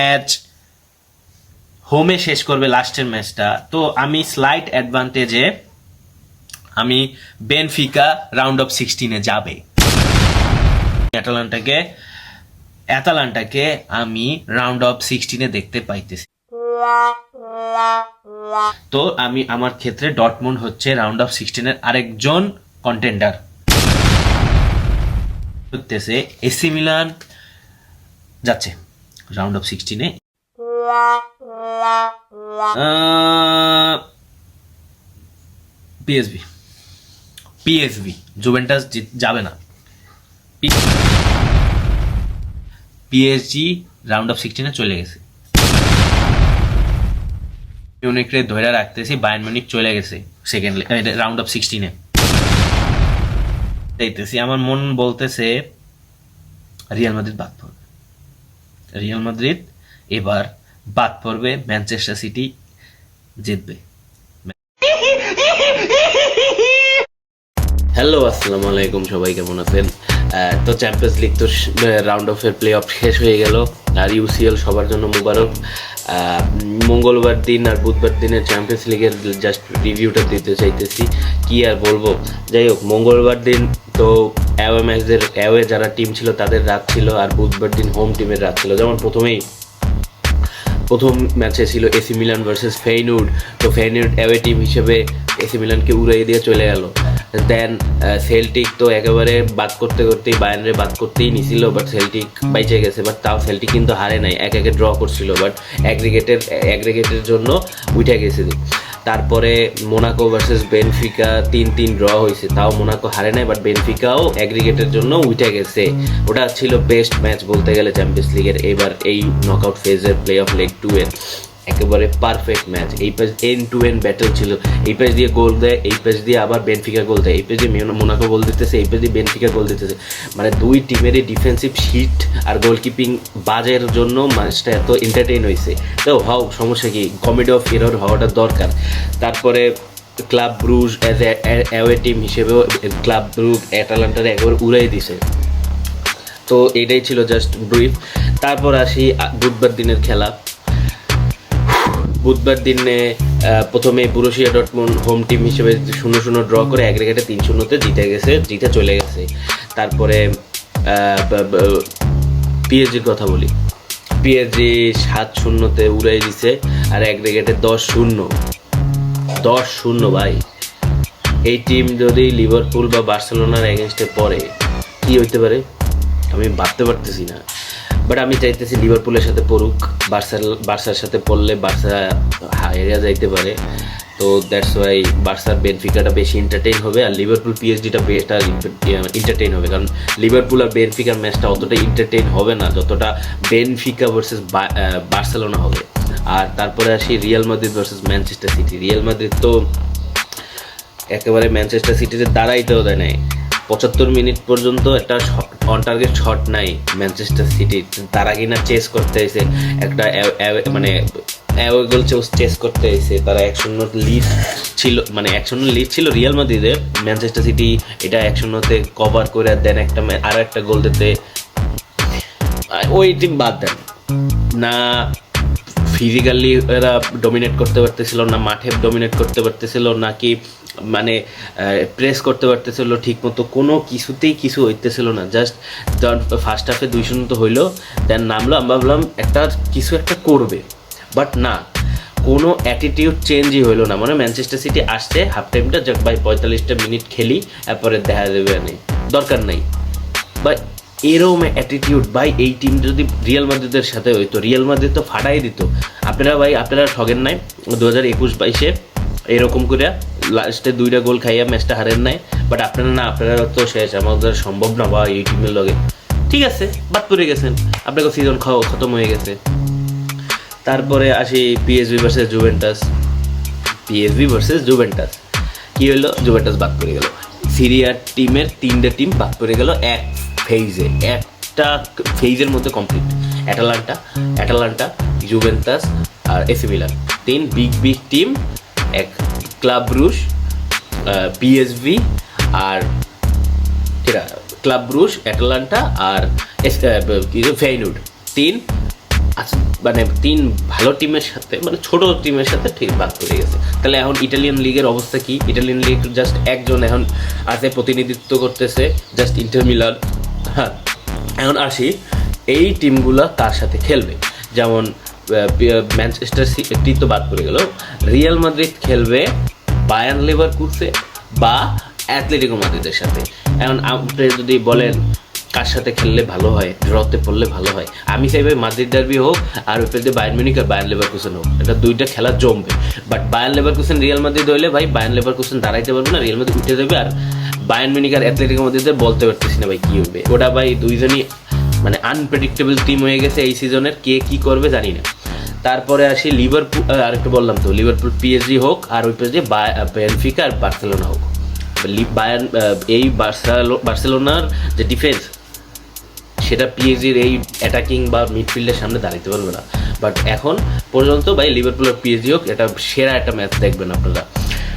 Match হোমে শেষ করবে লাস্টের ম্যাচটা, তো আমি স্লাইট অ্যাডভান্টেজে আমি বেনফিকা রাউন্ড অফ 16-এ যাবে। অ্যাটালান্টাকে আমি রাউন্ড অফ 16-এ দেখতে পাইতেছি। তো আমি আমার ক্ষেত্রে ডটমুন্ড হচ্ছে রাউন্ড অফ 16-এর আরেকজন কন্টেন্ডার। হতেছে এসি মিলান যাচ্ছে রাউন্ড অফ 16-এ। পিএসভি জুভেন্টাস যাবে না। পিএসজি রাউন্ড অফ 16-এ চলে গেছে। মিউনিকরে ধরে রাখতেছি, বায়ার্ন মিউনিক চলে গেছে সেকেন্ড রাউন্ড অফ 16-এ। দেখতেছি আমার মন বলতেছে রিয়াল মাদ্রিদ বাদ পড়বে। রিয়াল মাদ্রিদ এবার বাদ পড়বে, ম্যানচেস্টার সিটি জিতবে। হ্যালো, আসসালামু আলাইকুম, সবাই কেমন আছেন? তো চ্যাম্পিয়ন্স লিগ তো রাউন্ড অফের প্লে অফ শেষ হয়ে গেল, আর ইউসিএল সবার জন্য মুবারক। মঙ্গলবার দিন আর বুধবার দিনের চ্যাম্পিয়ন্স লিগের জাস্ট রিভিউটা দিতে চাইতেছি, কি আর বলবো। যাই হোক, মঙ্গলবার দিন তো অ্যাওয়ে ম্যাচদের অ্যাওয়ে যারা টিম ছিল তাদের রাত ছিল, আর বুধবার দিন হোম টিমের রাত ছিল। যেমন প্রথম ম্যাচে ছিল এসি মিলান ভার্সেস ফেইনুর্ড। তো ফেইনুর্ড অ্যাওয়ে টিম হিসেবে এসি মিলানকে উড়িয়ে দিয়ে চলে গেল। দেন সেল্টিক তো একেবারে বাদ করতেই বায়ার্নরে বাদ করতেই নিছিল, বাট সেল্টিক বাইচে গেছে। বাট তাও সেল্টিক কিন্তু হারে নাই, একে ড্র করছিল, বাট অ্যাগ্রিগেটের জন্য উঠে গেছে। তারপরে মোনাকো ভার্সেস বেনফিকা 3-3 ড্র হয়েছে, তাও মোনাকো হারে নাই, বাট বেনফিকাও অ্যাগ্রিগেটের জন্য উঠে গেছে। ওটা ছিল বেস্ট ম্যাচ বলতে গেলে চ্যাম্পিয়ন্স লিগের এবার এই নকআউট ফেজের প্লে অফ লেগ 2-এর। একেবারে পারফেক্ট ম্যাচ। এই পাশ এন্ড টু এন্ড ব্যাটল ছিল, এই পাশ দিয়ে গোল দেয়, এই পাশ দিয়ে আবার বেনফিকা গোল দেয়, এই পাশ দিয়ে মোনাকো গোল দিতেছে, এই পাশ দিয়ে বেনফিকা গোল দিতেছে। মানে দুই টিমেরই ডিফেন্সিভ শিট আর গোলকিপিং বাজের জন্য ম্যাচটা এত এন্টারটেইন হয়েছে। তো সমস্যা কি, কমেডি অফ এরর হওয়াটা দরকার। তারপরে club Brugge as away team হিসেবেও ক্লাব ব্রুজ অ্যাটালান্টারে একবার উড়াই দিছে। তো এটাই ছিল জাস্ট ব্রিফ। তারপর আসি বুধবার দিনের খেলা। বুধবার দিনে প্রথমে বুরুসিয়া ডর্টমুন্ড হোম টিম হিসেবে 0-0 ড্র করে অ্যাগ্রিগেটে 3-0-তে জিতে চলে গেছে। তারপরে পিএসজির কথা বলি, পিএসজি 7-0-তে উড়াই দিছে, আর অ্যাগ্রিগেটে 10-0 ভাই। এই টিম যদি লিভারপুল বা বার্সেলোনার এগেনস্টে পড়ে কি হইতে পারে আমি ভাবতে পারতেছি না। বাট আমি চাইতেছি লিভারপুলের সাথে পড়ুক, বার্সার সাথে পড়লে বার্সা হেরে যাইতে পারে। তো দ্যাটস ওয়াই বার্সার বেনফিকাটা বেশি এন্টারটেইন হবে, আর লিভারপুল পিএসজিটা বেটার এন্টারটেইন হবে। কারণ লিভারপুল আর বেনফিকার ম্যাচটা অতটা এন্টারটেইন হবে না যতটা বেনফিকা ভার্সেস বার্সেলোনা হবে। আর তারপরে আসি Real Madrid versus Manchester city. Real Madrid তো একেবারে ম্যানচেস্টার সিটিতে দাঁড়াইতেও দেয় নাই। 75 মিনিট পর্যন্ত একটা অন টার্গেট শট নাই ম্যানচেস্টার সিটির। তারা কিনা চেস করতে এসে একটা মানে অ্যাওয়ে গোল চেস করতে এসে তারা 1-0 লিড ছিল, মানে 1-0 লিড ছিল রিয়াল মাদ্রিদের। ম্যানচেস্টার সিটি এটা 1-0-তে কভার করে দেন, আরও একটা গোল দিতে ওই টিম বাদ দেন না। ফিজিক্যালি এরা ডমিনেট করতে পারতেছিল না, মাঠে ডমিনেট করতে পারতেছিল নাকি, মানে প্রেস করতে পারতেছিল ঠিক মতো, কোনো কিছুতেই কিছু হইতেছিল না। জাস্ট ফার্স্ট হাফে 2-0 তো হইলো, দেন নামলো, আমি ভাবলাম কিছু একটা করবে, বাট না, কোনো অ্যাটিটিউড চেঞ্জই হইলো না। মানে ম্যানচেস্টার সিটি আসছে হাফ টাইমটা যাক ভাই 45টা মিনিট খেলি, এরপরে দেখা দেবে নেই, দরকার নাই বা এরকম অ্যাটিটিউড। ভাই এই টিম যদি রিয়াল মাদ্রিদের সাথে হইতো, রিয়াল মাদ্রিদ তো ফাটাই দিত। আপনারা ঠগেন নাই 2021-22-এ এরকম করে লাস্টে 2টা গোল খাইয়া ম্যাচটা হারেন নাই, বাট আপনারা তো শেষ, আমাদের সম্ভব না বা এই টিমের লগে। ঠিক আছে, বাদ পড়ে গেছেন, আপনাকে সিজন খতম হয়ে গেছে। তারপরে আসি পিএসভি ভার্সেস জুভেন্টাস। কি হইলো, জুভেন্টাস বাদ পড়ে গেল। সিরিয়ার টিমের 3টে টিম বাদ পড়ে গেল এক একটা ফেজের মধ্যে কমপ্লিট। অ্যাটালান্টা, জুভেন্টাস আর এসি মিলান, 3 বিগ টিম, এক ক্লাব ব্রুজ, পিএসভি আর ক্লাব ব্রুজ, অ্যাটালান্টা আর ফেইনুর্ড, 3 আচ্ছা মানে 3 ভালো টিমের সাথে মানে ছোট টিমের সাথে ঠিক ভাগ করে গেছে। তাহলে এখন ইটালিয়ান লিগের অবস্থা কি? ইটালিয়ান লিগ জাস্ট একজন এখন আছে প্রতিনিধিত্ব করতেছে, জাস্ট ইন্টার মিলান। হ্যাঁ, এখন আসি এই টিমগুলো কার সাথে খেলবে। যেমন ম্যানচেস্টার সিটি তো বাদ পড়ে গেল, রিয়াল মাদ্রিদ খেলবে বায়ার্ন লেভারকুসেন বা অ্যাথলেটিকো মাদ্রিদের সাথে। এখন আপনি যদি বলেন কার সাথে খেললে ভালো হয়, ড্রতে পড়লে ভালো হয়, আমি চাইবে মাদ্রিদ ডার্বি হোক আর ওই পেতে বায়ার্ন মিউনিখ আর বায়ার্ন লেভারকুসেন হোক, এটা দুইটা খেলা জমবে। But Bayern Leverkusen Real Madrid হইলে ভাই বায়ার্ন লেভারকুসেন দাঁড়াইতে পারবে না, রিয়াল মাদ্রিদ উঠে যাবে। আর বায়ার্ন মিউনিখ আর অ্যাথলেটিকো মাদ্রিদের বলতে পারতেছি না ভাই কী হবে। ওটা ভাই দুইজনই মানে আনপ্রেডিক্টেবল টিম হয়ে গেছে এই সিজনের, কে কী করবে জানি না। তারপরে আসি লিভারপুল, আর একটু বললাম তো লিভারপুল পিএসজি হোক আর ওই পেজে বেনফিকা আর বার্সেলোনা হোক। বায়ার্ন এই বার্সেলোনার যে ডিফেন্স সেটা পিএসজির এই অ্যাটাকিং বা মিডফিল্ডের সামনে দাঁড়াতে পারবে না। বাট এখন পর্যন্ত ভাই লিভারপুল আর পিএসজি হোক, এটা সেরা একটা ম্যাচ দেখবেন আপনারা।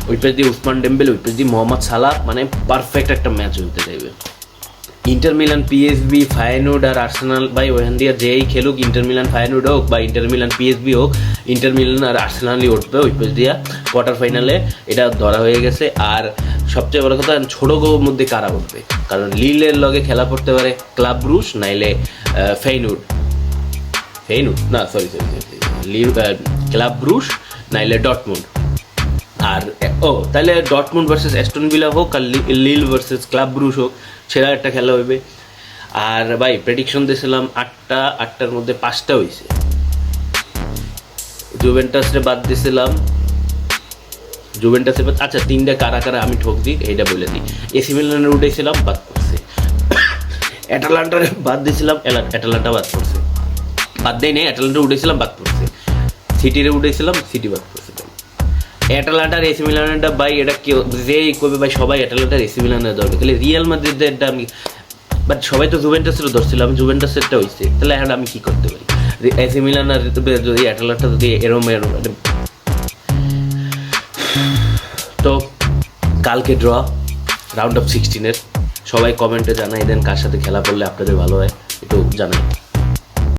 ওই পেজ দিয়ে উসমান ডেম্বেলে, ওই পেজ দিয়ে মোহাম্মদ সালাহ, মানে পারফেক্ট একটা ম্যাচ হতে চাইবে। ইন্টার মিলান পিএসবি ফায়ানুড আর আর্সেনাল ভাই ওখান দিয়ে যেই খেলুক, ইন্টার মিলান ফায়ানুড হোক বা ইন্টার মিলান পিএসবি হোক, ইন্টার মিলান আর আর্সেনালই উঠবে ওই পেজ দিয়া কোয়ার্টার ফাইনালে, এটা ধরা হয়ে গেছে। আর সবচেয়ে বড় কথা ছোটো গোর মধ্যে কারা উঠবে, কারণ লিলের লগে খেলা পড়তে পারে ক্লাব ব্রুশ নাইলে ফেইনুড না সরি ক্লাব ব্রুশ নাইলে ডটমুন্ড। আর তাহলে ডটমুন্ড ভার্সেস অ্যাস্টন ভিলা হোক আর লিল ভার্সেস ক্লাব ব্রুশ হোক, সেরা একটা খেলা হইবে। আর ভাই প্রেডিকশন দিয়েছিলাম 8টার মধ্যে 5টা হয়েছে। জুভেন্টাসরে বাদ দিয়েছিলাম, জুভেন্টাসের বাদ, আচ্ছা 3টা কারা কারা আমি ঠক দিই এইটা বলে দিই। এসি মিলানের উঠেছিলাম, বাদ পড়ছে। অ্যাটালান্টারে বাদ দিয়েছিলাম, অ্যাটালান্টা বাদ পড়ছে। বাদ দেয় নেই, অ্যাটালান্টা উঠেছিলাম, বাদ পড়ছে। সিটিরে উঠেছিলাম, সিটি বাদ পড়ছে। অ্যাটালান্টার এসি মিলানেরটা ভাই এটা কেউ যেই করবে ভাই, সবাই অ্যাটালান্টার এসি মিলানের দরকার, খালি রিয়াল মাদ্রিদেরটা আমি, বাট সবাই তো জুভেন্টাসেরও ধরছিল, আমি জুভেন্টাসেরটা হয়েছে, তাহলে এখন আমি কী করতে পারি? এসি মিলান আর যদি অ্যাটালান্টা যদি এরম তো কালকে ড্র রাউন্ড অফ 16-এর। সবাই কমেন্টে জানাই দেন কার সাথে খেলা করলে আপনাদের ভালো হয়, একটু জানাই।